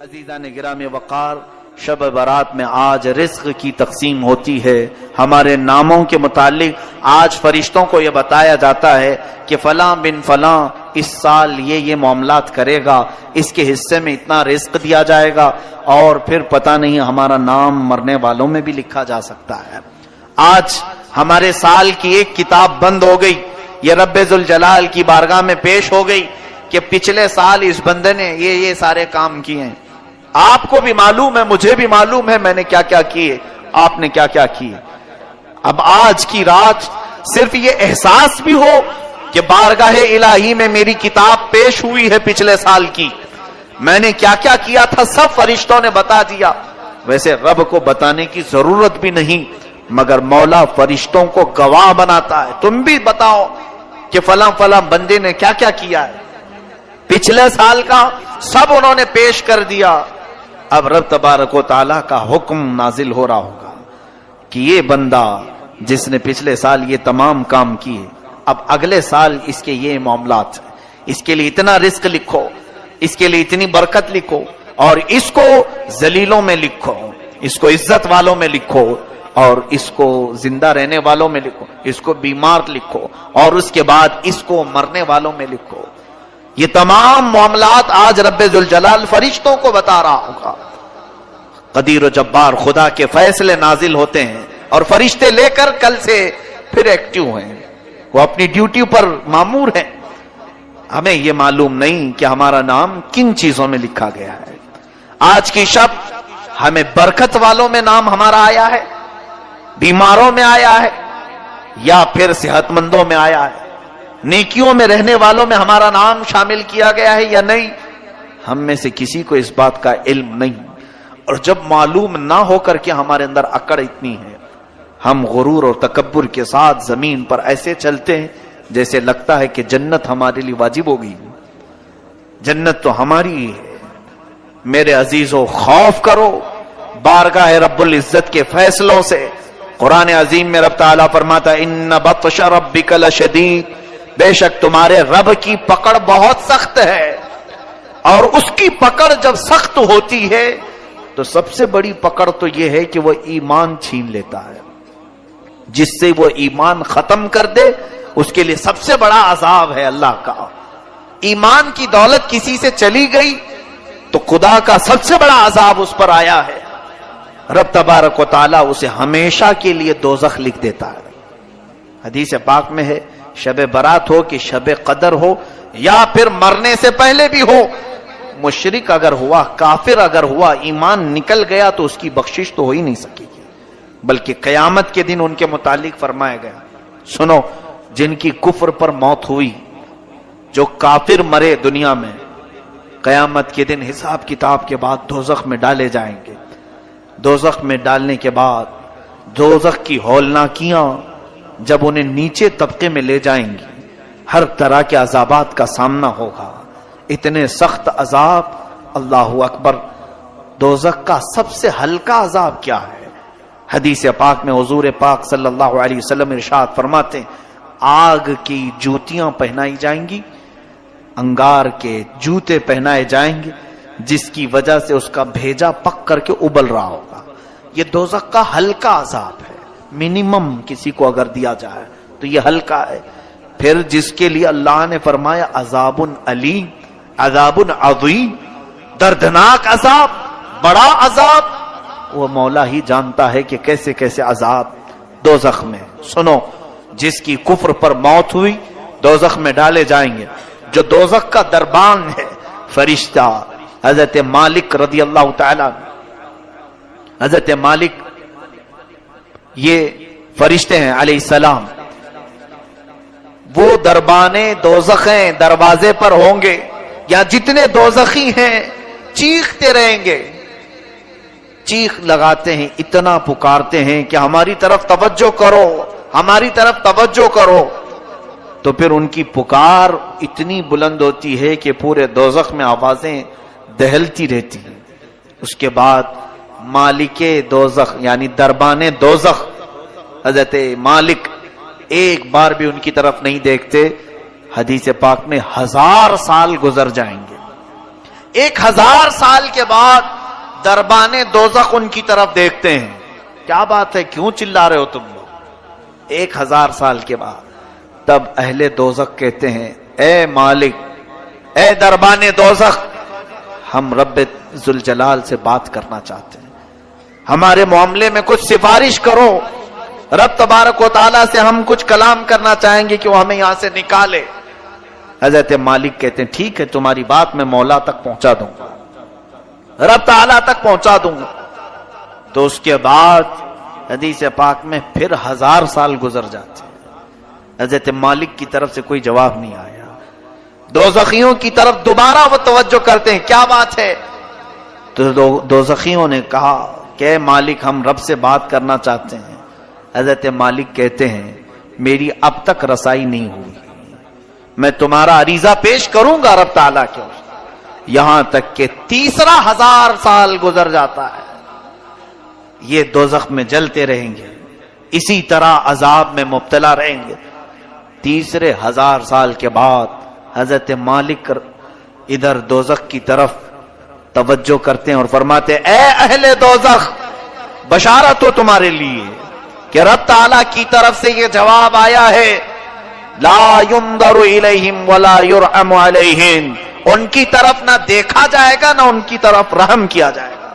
عزیزان گرامی وقار، شب برات میں آج رزق کی تقسیم ہوتی ہے۔ ہمارے ناموں کے متعلق آج فرشتوں کو یہ بتایا جاتا ہے کہ فلاں بن فلاں اس سال یہ معاملات کرے گا، اس کے حصے میں اتنا رزق دیا جائے گا، اور پھر پتہ نہیں ہمارا نام مرنے والوں میں بھی لکھا جا سکتا ہے۔ آج ہمارے سال کی ایک کتاب بند ہو گئی، یہ رب ذوالجلال کی بارگاہ میں پیش ہو گئی کہ پچھلے سال اس بندے نے یہ سارے کام کیے ہیں۔ آپ کو بھی معلوم ہے، مجھے بھی معلوم ہے میں نے کیا کیا کیے، آپ نے کیا کیا کیے۔ اب آج کی رات صرف یہ احساس بھی ہو کہ بارگاہ الہی میں میری کتاب پیش ہوئی ہے پچھلے سال کی، میں نے کیا کیا کیا تھا سب فرشتوں نے بتا دیا۔ ویسے رب کو بتانے کی ضرورت بھی نہیں، مگر مولا فرشتوں کو گواہ بناتا ہے، تم بھی بتاؤ کہ فلاں فلاں بندے نے کیا کیا کیا ہے۔ پچھلے سال کا سب انہوں نے پیش کر دیا۔ اب رب تبارک و تعالیٰ کا حکم نازل ہو رہا ہوگا کہ یہ بندہ جس نے پچھلے سال یہ تمام کام کیے، اب اگلے سال اس کے یہ معاملات، اس کے لیے اتنا رزق لکھو، اس کے لیے اتنی برکت لکھو، اور اس کو ذلیلوں میں لکھو، اس کو عزت والوں میں لکھو، اور اس کو زندہ رہنے والوں میں لکھو، اس کو بیمار لکھو، اور اس کے بعد اس کو مرنے والوں میں لکھو۔ یہ تمام معاملات آج رب ذوالجلال فرشتوں کو بتا رہا ہوگا۔ قدیر و جبار خدا کے فیصلے نازل ہوتے ہیں، اور فرشتے لے کر کل سے پھر ایکٹیو ہیں، وہ اپنی ڈیوٹی پر مامور ہیں۔ ہمیں یہ معلوم نہیں کہ ہمارا نام کن چیزوں میں لکھا گیا ہے۔ آج کی شب ہمیں برکت والوں میں نام ہمارا آیا ہے، بیماروں میں آیا ہے، یا پھر صحت مندوں میں آیا ہے، نیکیوں میں رہنے والوں میں ہمارا نام شامل کیا گیا ہے یا نہیں، ہم میں سے کسی کو اس بات کا علم نہیں۔ اور جب معلوم نہ ہو کر کے ہمارے اندر اکڑ اتنی ہے، ہم غرور اور تکبر کے ساتھ زمین پر ایسے چلتے ہیں جیسے لگتا ہے کہ جنت ہمارے لیے واجب ہو گئی، جنت تو ہماری ہی ہے۔ میرے عزیزو، خوف کرو بارگاہ رب العزت کے فیصلوں سے۔ قرآن عظیم میں رب تعالیٰ فرماتا ہے ان بطش ربک لشدید، بے شک تمہارے رب کی پکڑ بہت سخت ہے، اور اس کی پکڑ جب سخت ہوتی ہے تو سب سے بڑی پکڑ تو یہ ہے کہ وہ ایمان چھین لیتا ہے۔ جس سے وہ ایمان ختم کر دے اس کے لیے سب سے بڑا عذاب ہے اللہ کا۔ ایمان کی دولت کسی سے چلی گئی تو خدا کا سب سے بڑا عذاب اس پر آیا ہے، رب تبارک و تعالیٰ اسے ہمیشہ کے لیے دوزخ لکھ دیتا ہے۔ حدیث پاک میں ہے شب برات ہو کہ شب قدر ہو، یا پھر مرنے سے پہلے بھی ہو، مشرک اگر ہوا، کافر اگر ہوا، ایمان نکل گیا تو اس کی بخشش تو ہو ہی نہیں سکے گی، بلکہ قیامت کے دن ان کے متعلق فرمایا گیا، سنو جن کی کفر پر موت ہوئی، جو کافر مرے دنیا میں، قیامت کے دن حساب کتاب کے بعد دوزخ میں ڈالے جائیں گے۔ دوزخ میں ڈالنے کے بعد دوزخ کی ہولناکیاں جب انہیں نیچے طبقے میں لے جائیں گی، ہر طرح کے عذابات کا سامنا ہوگا، اتنے سخت عذاب۔ اللہ اکبر، دوزخ کا سب سے ہلکا عذاب کیا ہے؟ حدیث پاک میں حضور پاک صلی اللہ علیہ وسلم ارشاد فرماتے ہیں آگ کی جوتیاں پہنائی جائیں گی، انگار کے جوتے پہنائے جائیں گے، جس کی وجہ سے اس کا بھیجا پک کر کے ابل رہا ہوگا۔ یہ دوزخ کا ہلکا عذاب ہے، منیمم کسی کو اگر دیا جائے تو یہ ہلکا ہے۔ پھر جس کے لیے اللہ نے فرمایا عذاب علیم، عذاب عظیم، دردناک عذاب، بڑا عذاب، وہ مولا ہی جانتا ہے کہ کیسے کیسے عذاب دوزخ میں۔ سنو، جس کی کفر پر موت ہوئی دوزخ میں ڈالے جائیں گے۔ جو دوزخ کا دربان ہے، فرشتہ حضرت مالک رضی اللہ تعالیٰ، حضرت مالک یہ فرشتے ہیں علیہ السلام، وہ دربانے دوزخ ہیں، دروازے پر ہوں گے، یا جتنے دوزخی ہیں چیختے رہیں گے، چیخ لگاتے ہیں، اتنا پکارتے ہیں کہ ہماری طرف توجہ کرو، ہماری طرف توجہ کرو۔ تو پھر ان کی پکار اتنی بلند ہوتی ہے کہ پورے دوزخ میں آوازیں دہلتی رہتی ہیں۔ اس کے بعد مالک دوزخ یعنی دربان دوزخ حضرت مالک ایک بار بھی ان کی طرف نہیں دیکھتے، حدیث پاک میں 1000 سال گزر جائیں گے، 1000 سال کے بعد دربان دوزخ ان کی طرف دیکھتے ہیں. کیا بات ہے، کیوں چلا رہے ہو تم لوگ؟ 1000 سال کے بعد تب اہل دوزخ کہتے ہیں اے مالک، اے دربان دوزخ، ہم رب ذوالجلال سے بات کرنا چاہتے ہیں، ہمارے معاملے میں کچھ سفارش کرو. رب تبارک و تعالیٰ سے ہم کچھ کلام کرنا چاہیں گے کہ وہ ہمیں یہاں سے نکالے. حضرت مالک کہتے ہیں ٹھیک ہے، تمہاری بات میں مولا تک پہنچا دوں گا، رب تعالیٰ تک پہنچا دوں گا. تو اس کے بعد حدیث پاک میں پھر 1000 سال گزر جاتے ہیں. حضرت مالک کی طرف سے کوئی جواب نہیں آیا. دوزخیوں کی طرف دوبارہ وہ توجہ کرتے ہیں، کیا بات ہے؟ تو دوزخیوں نے کہا کہ اے مالک، ہم رب سے بات کرنا چاہتے ہیں. حضرت مالک کہتے ہیں میری اب تک رسائی نہیں ہوئی، میں تمہارا عریضہ پیش کروں گا رب تعالیٰ کے. یہاں تک کہ تیسرا 1000 سال گزر جاتا ہے. یہ دوزخ میں جلتے رہیں گے، اسی طرح عذاب میں مبتلا رہیں گے. تیسرے 1000 سال کے بعد حضرت مالک ادھر دوزخ کی طرف توجہ کرتے ہیں اور فرماتے ہیں اے اہل دوزخ، بشارت ہو تمہارے لیے کہ رب تعالیٰ کی طرف سے یہ جواب آیا ہے، لا ينظر الیہم ولا یرحم علیہم. ان کی طرف نہ دیکھا جائے گا، نہ ان کی طرف رحم کیا جائے گا.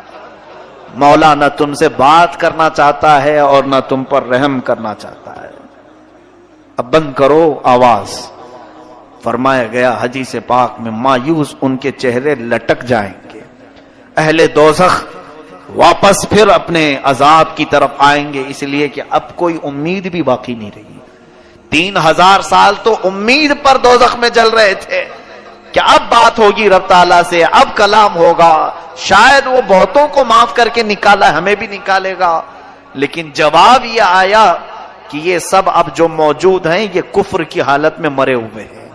مولا نہ تم سے بات کرنا چاہتا ہے اور نہ تم پر رحم کرنا چاہتا ہے. اب بند کرو آواز. فرمایا گیا حدیث پاک میں مایوس ان کے چہرے لٹک جائیں گے. اہل دوزخ واپس پھر اپنے عذاب کی طرف آئیں گے، اس لیے کہ اب کوئی امید بھی باقی نہیں رہی. 3000 سال تو امید پر دوزخ میں جل رہے تھے کہ اب بات ہوگی رب تعالیٰ سے، اب کلام ہوگا، شاید وہ بہتوں کو معاف کر کے نکالا، ہمیں بھی نکالے گا. لیکن جواب یہ آیا کہ یہ سب اب جو موجود ہیں یہ کفر کی حالت میں مرے ہوئے ہیں،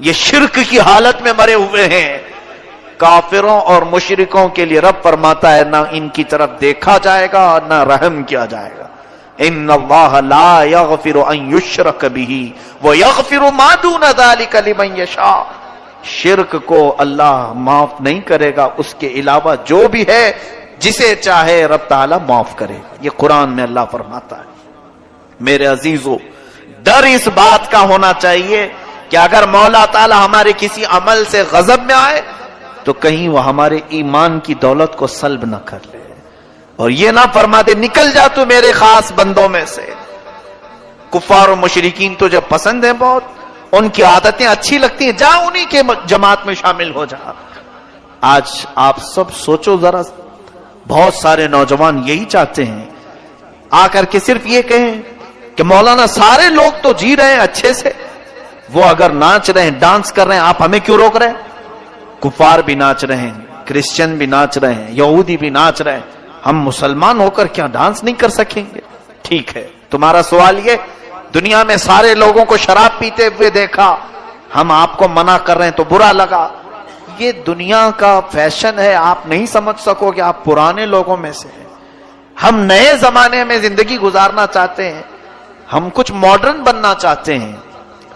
یہ شرک کی حالت میں مرے ہوئے ہیں. کافروں اور مشرکوں کے لیے رب فرماتا ہے نہ ان کی طرف دیکھا جائے گا نہ رحم کیا جائے گا. ان اللہ لا یغفر ان یشرک بہ ویغفر ما دون ذلک لمن یشاء. شرک کو اللہ معاف نہیں کرے گا، اس کے علاوہ جو بھی ہے جسے چاہے رب تعالیٰ معاف کرے گا. یہ قرآن میں اللہ فرماتا ہے. میرے عزیزو، ڈر اس بات کا ہونا چاہیے کہ اگر مولا تعالیٰ ہمارے کسی عمل سے غضب میں آئے تو کہیں وہ ہمارے ایمان کی دولت کو سلب نہ کر لے اور یہ نہ فرما دے نکل جا تو میرے خاص بندوں میں سے. کفار و مشرکین تجھے پسند ہیں بہت، ان کی عادتیں اچھی لگتی ہیں، جا انہی کے جماعت میں شامل ہو جا. آج آپ سب سوچو ذرا، بہت سارے نوجوان یہی چاہتے ہیں آ کر کے صرف یہ کہیں کہ مولانا سارے لوگ تو جی رہے ہیں اچھے سے، وہ اگر ناچ رہے ہیں، ڈانس کر رہے ہیں، آپ ہمیں کیوں روک رہے ہیں؟ کفار بھی ناچ رہے ہیں، کرسچن بھی ناچ رہے ہیں، یہودی بھی ناچ رہے ہیں، ہم مسلمان ہو کر کیا ڈانس نہیں کر سکیں گے؟ ٹھیک ہے، تمہارا سوال یہ دنیا میں سارے لوگوں کو شراب پیتے ہوئے دیکھا، ہم آپ کو منع کر رہے ہیں تو برا لگا. یہ دنیا کا فیشن ہے، آپ نہیں سمجھ سکو کہ آپ پرانے لوگوں میں سے ہیں. ہم نئے زمانے میں زندگی گزارنا چاہتے ہیں، ہم کچھ ماڈرن بننا چاہتے ہیں.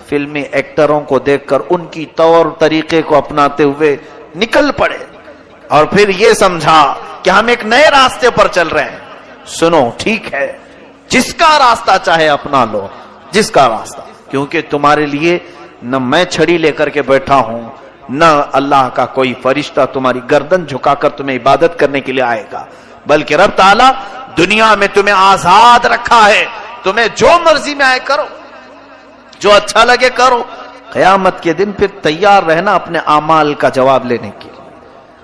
فلمی ایکٹروں کو دیکھ کر ان کی طور طریقے کو اپناتے ہوئے نکل پڑے اور پھر یہ سمجھا کہ ہم ایک نئے راستے پر چل رہے ہیں. سنو، ٹھیک ہے، جس کا راستہ چاہے اپنا لو، جس کا راستہ، کیونکہ تمہارے لیے نہ میں چھڑی لے کر کے بیٹھا ہوں، نہ اللہ کا کوئی فرشتہ تمہاری گردن جھکا کر تمہیں عبادت کرنے کے لیے آئے گا، بلکہ رب تعالیٰ دنیا میں تمہیں آزاد رکھا ہے، تمہیں جو مرضی میں آئے کرو، جو اچھا لگے کرو. قیامت کے دن پھر تیار رہنا اپنے اعمال کا جواب لینے کے لیے.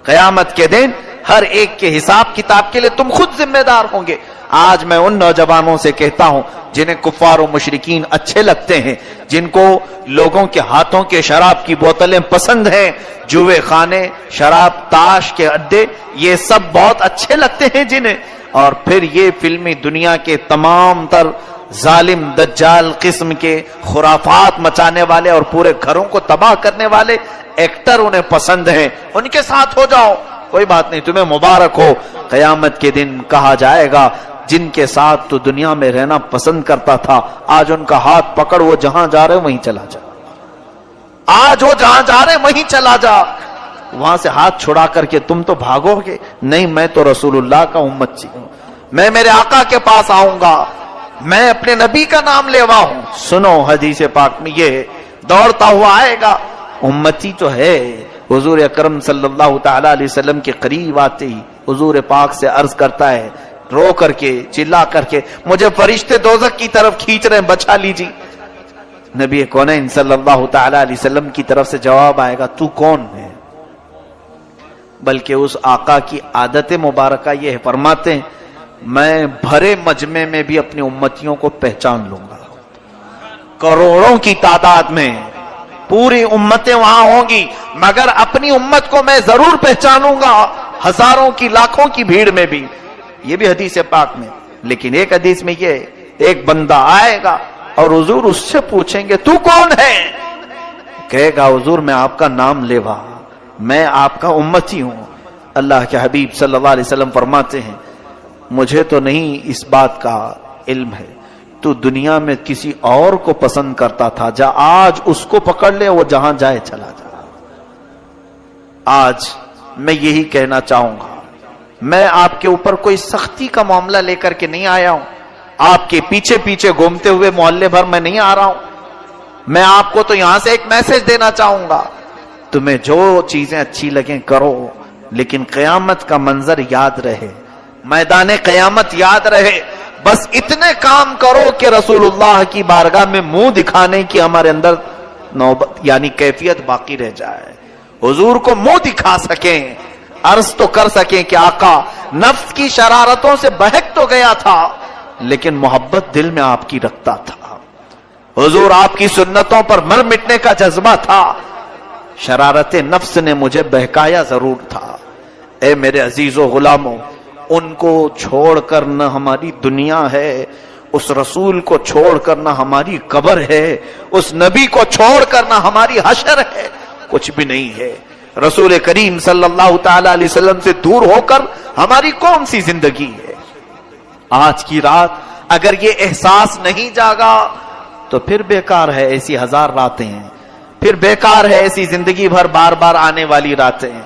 قیامت کے دن ہر ایک کے حساب کتاب کے لیے تم خود ذمہ دار ہوں گے. آج میں ان نوجوانوں سے کہتا ہوں جنہیں کفار و مشرکین اچھے لگتے ہیں، جن کو لوگوں کے ہاتھوں کے شراب کی بوتلیں پسند ہیں، جوے خانے، شراب، تاش کے اڈے، یہ سب بہت اچھے لگتے ہیں جنہیں، اور پھر یہ فلمی دنیا کے تمام تر ظالم دجال قسم کے خرافات مچانے والے اور پورے گھروں کو تباہ کرنے والے ایکٹر انہیں پسند ہیں، ان کے ساتھ ہو جاؤ، کوئی بات نہیں، تمہیں مبارک ہو. قیامت کے دن کہا جائے گا جن کے ساتھ تو دنیا میں رہنا پسند کرتا تھا، آج ان کا ہاتھ پکڑ، وہ جہاں جا رہے وہیں چلا جا، آج وہ جہاں جا رہے وہیں چلا جا. وہاں سے ہاتھ چھڑا کر کے تم تو بھاگو گے، نہیں میں تو رسول اللہ کا امتی ہوں، میں میرے آقا کے پاس آؤں گا، میں اپنے نبی کا نام لیوا ہوں۔ سنو حدیث پاک میں یہ دوڑتا ہوا آئے گا، امتی تو ہے۔ حضور اکرم صلی اللہ تعالی علیہ وسلم کے قریب آتے ہی حضور پاک سے عرض کرتا ہے رو کر کے چلا کر کے، مجھے فرشتے دوزخ کی طرف کھینچ رہے ہیں، بچا لیجیے۔ نبی کونین صلی اللہ تعالی علیہ وسلم کی طرف سے جواب آئے گا تو کون ہے؟ بلکہ اس آقا کی عادت مبارکہ یہ ہے، فرماتے ہیں میں بھرے مجمع میں بھی اپنی امتیوں کو پہچان لوں گا، کروڑوں کی تعداد میں پوری امتیں وہاں ہوں گی، مگر اپنی امت کو میں ضرور پہچانوں گا، ہزاروں کی لاکھوں کی بھیڑ میں بھی۔ یہ بھی حدیث پاک میں۔ لیکن ایک حدیث میں یہ ایک بندہ آئے گا اور حضور اس سے پوچھیں گے تو کون ہے؟ کہے گا حضور میں آپ کا نام لیوا، میں آپ کا امتی ہوں۔ اللہ کے حبیب صلی اللہ علیہ وسلم فرماتے ہیں مجھے تو نہیں اس بات کا علم ہے، تو دنیا میں کسی اور کو پسند کرتا تھا، جا آج اس کو پکڑ لے، وہ جہاں جائے چلا جا۔ آج میں یہی کہنا چاہوں گا، میں آپ کے اوپر کوئی سختی کا معاملہ لے کر کے نہیں آیا ہوں، آپ کے پیچھے پیچھے گھومتے ہوئے محلے بھر میں نہیں آ رہا ہوں، میں آپ کو تو یہاں سے ایک میسج دینا چاہوں گا، تمہیں جو چیزیں اچھی لگیں کرو، لیکن قیامت کا منظر یاد رہے، میدان قیامت یاد رہے، بس اتنے کام کرو کہ رسول اللہ کی بارگاہ میں منہ دکھانے کی ہمارے اندر نوبت یعنی کیفیت باقی رہ جائے، حضور کو منہ دکھا سکیں، عرض تو کر سکیں کہ آقا نفس کی شرارتوں سے بہک تو گیا تھا لیکن محبت دل میں آپ کی رکھتا تھا، حضور آپ کی سنتوں پر مر مٹنے کا جذبہ تھا، شرارت نفس نے مجھے بہکایا ضرور تھا۔ اے میرے عزیز و غلاموں، ان کو چھوڑ کر نہ ہماری دنیا ہے، اس رسول کو چھوڑ کر نہ ہماری قبر ہے، اس نبی کو چھوڑ کر نہ ہماری حشر ہے، کچھ بھی نہیں ہے۔ رسول کریم صلی اللہ تعالی علیہ وسلم سے دور ہو کر ہماری کون سی زندگی ہے؟ آج کی رات اگر یہ احساس نہیں جاگا تو پھر بیکار ہے، ایسی ہزار راتیں ہیں، پھر بیکار ہے ایسی زندگی بھر بار بار آنے والی راتیں ہیں۔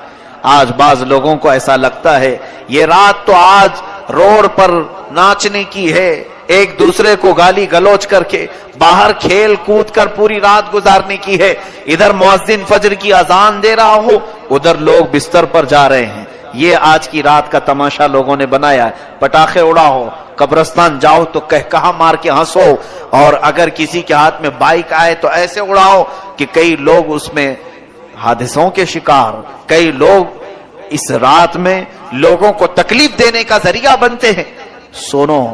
آج بعض لوگوں کو ایسا لگتا ہے یہ رات تو آج روڈ پر ناچنے کی ہے، ایک دوسرے کو گالی گلوچ کر کے باہر کھیل کود کر پوری رات گزارنے کی ہے، ادھر مؤذن فجر کی اذان دے رہا ہو، ادھر لوگ بستر پر جا رہے ہیں۔ یہ آج کی رات کا تماشا لوگوں نے بنایا ہے، پٹاخے اڑاؤ، قبرستان جاؤ تو کہا مار کے ہنسو، اور اگر کسی کے ہاتھ میں بائک آئے تو ایسے اڑاؤ کہ کئی لوگ اس میں حادثوں کے شکار، کئی لوگ اس رات میں لوگوں کو تکلیف دینے کا ذریعہ بنتے ہیں۔ سنو،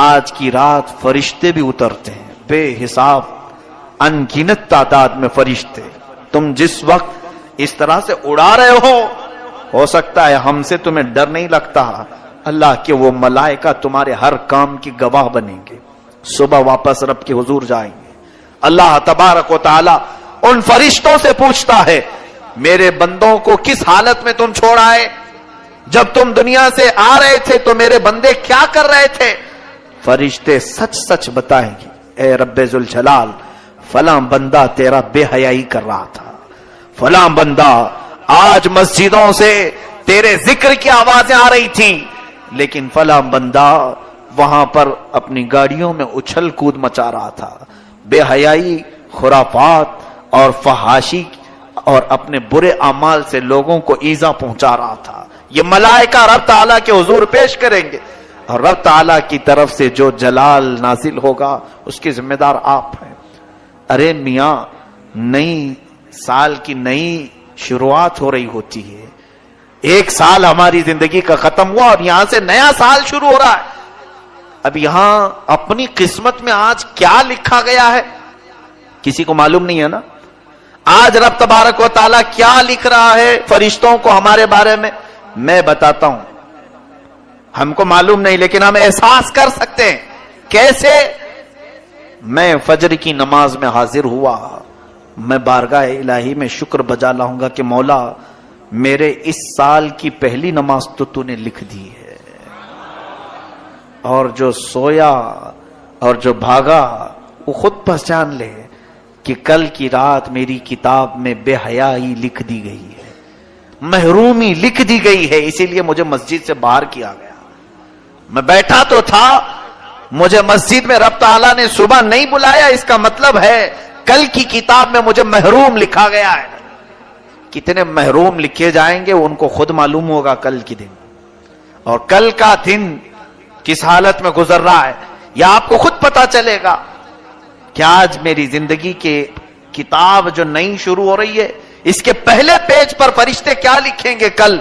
آج کی رات فرشتے بھی اترتے ہیں، بے حساب ان گنت تعداد میں فرشتے، تم جس وقت اس طرح سے اڑا رہے ہو سکتا ہے ہم سے تمہیں ڈر نہیں لگتا، اللہ کے وہ ملائکہ تمہارے ہر کام کی گواہ بنیں گے، صبح واپس رب کے حضور جائیں گے۔ اللہ تبارک و تعالی ان فرشتوں سے پوچھتا ہے میرے بندوں کو کس حالت میں تم چھوڑ آئے؟ جب تم دنیا سے آ رہے تھے تو میرے بندے کیا کر رہے تھے؟ فرشتے سچ سچ بتائیں گے، اے رب ذوالجلال فلاں بندہ تیرا بے حیائی کر رہا تھا، فلاں بندہ آج مسجدوں سے تیرے ذکر کی آوازیں آ رہی تھی، لیکن فلاں بندہ وہاں پر اپنی گاڑیوں میں اچھل کود مچا رہا تھا، بے حیائی، خرافات اور فحاشی اور اپنے برے اعمال سے لوگوں کو ایذا پہنچا رہا تھا۔ یہ ملائکہ رب تعالیٰ کے حضور پیش کریں گے، اور رب تعالیٰ کی طرف سے جو جلال نازل ہوگا اس کے ذمہ دار آپ ہیں۔ ارے میاں، نئی سال کی نئی شروعات ہو رہی ہوتی ہے، ایک سال ہماری زندگی کا ختم ہوا اور یہاں سے نیا سال شروع ہو رہا ہے۔ اب یہاں اپنی قسمت میں آج کیا لکھا گیا ہے کسی کو معلوم نہیں ہے نا۔ آج رب تبارک و تعالیٰ کیا لکھ رہا ہے فرشتوں کو ہمارے بارے میں، میں بتاتا ہوں، ہم کو معلوم نہیں لیکن ہم احساس کر سکتے ہیں۔ کیسے؟ میں فجر کی نماز میں حاضر ہوا، میں بارگاہ الہی میں شکر بجا لاؤں گا کہ مولا میرے اس سال کی پہلی نماز تو نے لکھ دی ہے، اور جو سویا اور جو بھاگا وہ خود پہچان لے کہ کل کی رات میری کتاب میں بے حیائی لکھ دی گئی ہے، محرومی لکھ دی گئی ہے، اسی لیے مجھے مسجد سے باہر کیا گیا. میں بیٹھا تو تھا، مجھے مسجد میں رب تعالیٰ نے صبح نہیں بلایا، اس کا مطلب ہے کل کی کتاب میں مجھے محروم لکھا گیا ہے. کتنے محروم لکھے جائیں گے ان کو خود معلوم ہوگا کل کی دن، اور کل کا دن کس حالت میں گزر رہا ہے یہ آپ کو خود پتا چلے گا کہ آج میری زندگی کے کتاب جو نئی شروع ہو رہی ہے اس کے پہلے پیج پر فرشتے کیا لکھیں گے کل.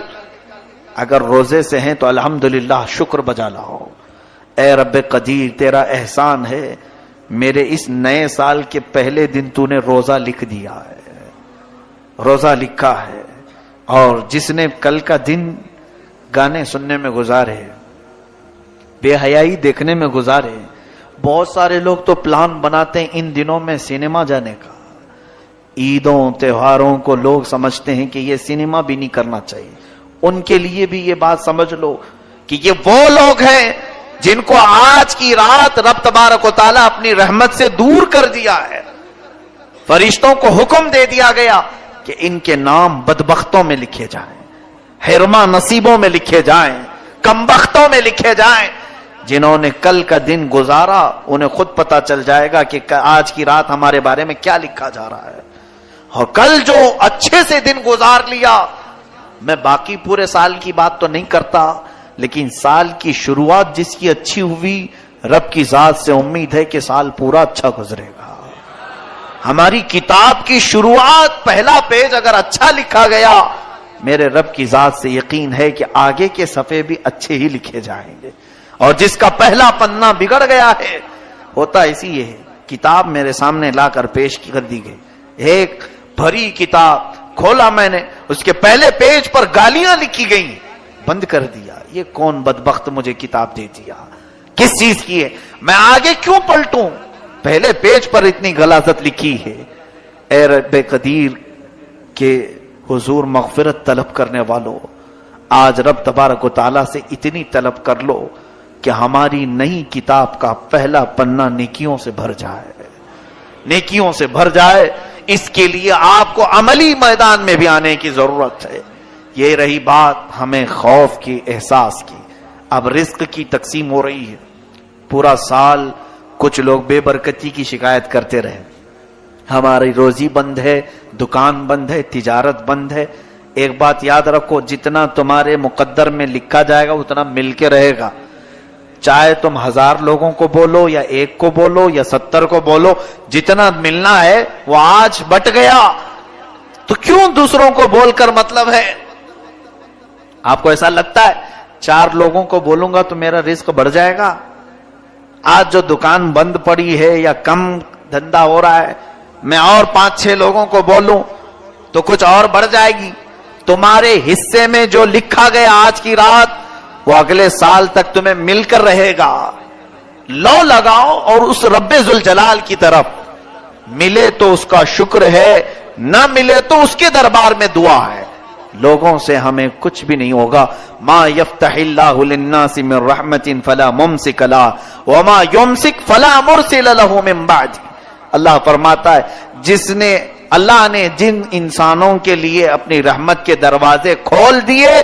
اگر روزے سے ہیں تو الحمدللہ شکر بجا لاؤ. اے رب قدیر تیرا احسان ہے، میرے اس نئے سال کے پہلے دن تو نے روزہ لکھ دیا ہے، روزہ لکھا ہے. اور جس نے کل کا دن گانے سننے میں گزارے، بے حیائی دیکھنے میں گزارے، بہت سارے لوگ تو پلان بناتے ہیں ان دنوں میں سینما جانے کا. عیدوں تہواروں کو لوگ سمجھتے ہیں کہ یہ سینما بھی نہیں کرنا چاہیے. ان کے لیے بھی یہ بات سمجھ لو کہ یہ وہ لوگ ہیں جن کو آج کی رات رب تبارک و تعالیٰ اپنی رحمت سے دور کر دیا ہے. فرشتوں کو حکم دے دیا گیا کہ ان کے نام بدبختوں میں لکھے جائیں، حرما نصیبوں میں لکھے جائیں، کمبختوں میں لکھے جائیں. جنہوں نے کل کا دن گزارا انہیں خود پتا چل جائے گا کہ آج کی رات ہمارے بارے میں کیا لکھا جا رہا ہے. اور کل جو اچھے سے دن گزار لیا، میں باقی پورے سال کی بات تو نہیں کرتا، لیکن سال کی شروعات جس کی اچھی ہوئی، رب کی ذات سے امید ہے کہ سال پورا اچھا گزرے گا. ہماری کتاب کی شروعات پہلا پیج اگر اچھا لکھا گیا، میرے رب کی ذات سے یقین ہے کہ آگے کے صفحے بھی اچھے ہی لکھے جائیں گے. اور جس کا پہلا پنہ بگڑ گیا ہے، ہوتا اسی یہ ہے. کتاب میرے سامنے لا کر پیش کر دی گئی، ایک بھری کتاب کھولا میں نے، اس کے پہلے پیج پر گالیاں لکھی گئیں، بند کر دیا. یہ کون بدبخت مجھے کتاب دے دیا، کس چیز کی ہے، میں آگے کیوں پلٹوں، پہلے پیج پر اتنی غلاظت لکھی ہے. اے رب قدیر کے حضور مغفرت طلب کرنے والوں، آج رب تبارک و تعالیٰ سے اتنی طلب کر لو کہ ہماری نئی کتاب کا پہلا پنہ نیکیوں سے بھر جائے، نیکیوں سے بھر جائے. اس کے لیے آپ کو عملی میدان میں بھی آنے کی ضرورت ہے. یہ رہی بات ہمیں خوف کی، احساس کی. اب رزق کی تقسیم ہو رہی ہے. پورا سال کچھ لوگ بے برکتی کی شکایت کرتے رہے، ہماری روزی بند ہے، دکان بند ہے، تجارت بند ہے. ایک بات یاد رکھو، جتنا تمہارے مقدر میں لکھا جائے گا اتنا مل کے رہے گا. چاہے تم 1000 لوگوں کو بولو یا 1 کو بولو یا 70 کو بولو، جتنا ملنا ہے وہ آج بٹ گیا، تو کیوں دوسروں کو بول کر مطلب ہے؟ آپ کو ایسا لگتا ہے 4 لوگوں کو بولوں گا تو میرا رزق بڑھ جائے گا؟ آج جو دکان بند پڑی ہے یا کم دھندا ہو رہا ہے، میں اور 5-6 لوگوں کو بولوں تو کچھ اور بڑھ جائے گی. تمہارے حصے میں جو لکھا گیا آج کی رات وہ اگلے سال تک تمہیں مل کر رہے گا. لو لگاؤ اور اس رب ذوالجلال کی طرف، ملے تو اس کا شکر ہے، نہ ملے تو اس کے دربار میں دعا ہے. لوگوں سے ہمیں کچھ بھی نہیں ہوگا. ما یفتح اللہ للناس من رحمت فلا ممسک لها وما یمسک فلا مرسل له من بعد. اللہ فرماتا ہے اللہ نے جن انسانوں کے لیے اپنی رحمت کے دروازے کھول دیے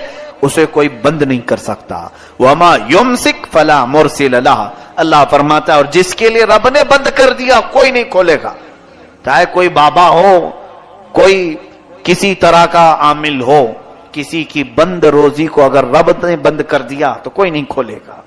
اسے کوئی بند نہیں کر سکتا. وما یمسک فلا مرسل لها. اللہ فرماتا ہے اور جس کے لیے رب نے بند کر دیا کوئی نہیں کھولے گا. چاہے کوئی بابا ہو، کوئی کسی طرح کا عامل ہو، کسی کی بند روزی کو اگر رب نے بند کر دیا تو کوئی نہیں کھولے گا.